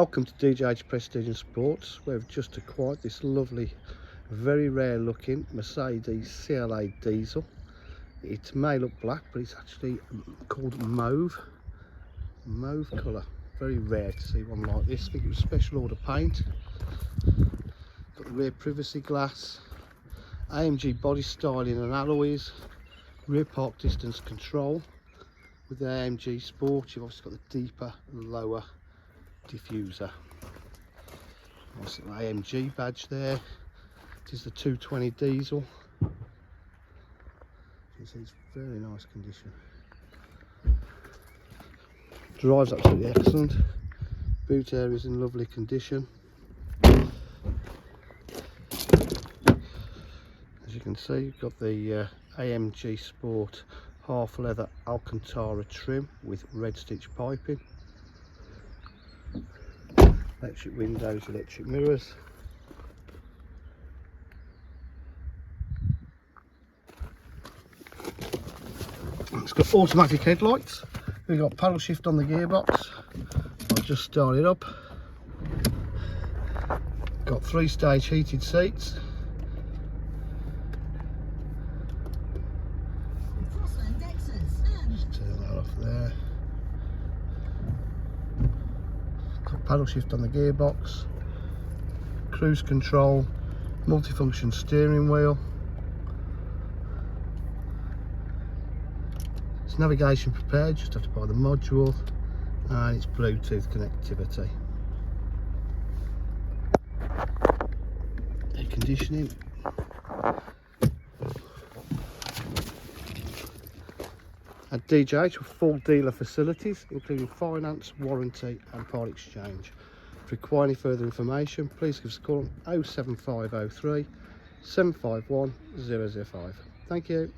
Welcome to DJH Prestige and Sports. We've just acquired this lovely, very rare looking Mercedes CLA diesel. It may look black, but it's actually called mauve colour. Very rare to see one like this. I think it was special order paint. Got the rear privacy glass, AMG body styling and alloys, rear park distance control. With the AMG Sport, you've obviously got the deeper and lower diffuser. Nice little AMG badge there. It is the 220 diesel. You can see it's very nice condition. Drives absolutely excellent. Boot area is in lovely condition. As you can see, you've got the AMG Sport half leather Alcantara trim with red stitch piping. Electric windows, electric mirrors. It's got automatic headlights. We've got paddle shift on the gearbox. I'll just start it up. Got 3-stage heated seats. Just turn that off there. Got paddle shift on the gearbox. Cruise control. Multifunction steering wheel. It's navigation prepared, just have to buy the module, and it's Bluetooth connectivity. Air conditioning. At DJH with full dealer facilities, including finance, warranty and part exchange. If you require any further information, please give us a call on 07503 751 005. Thank you.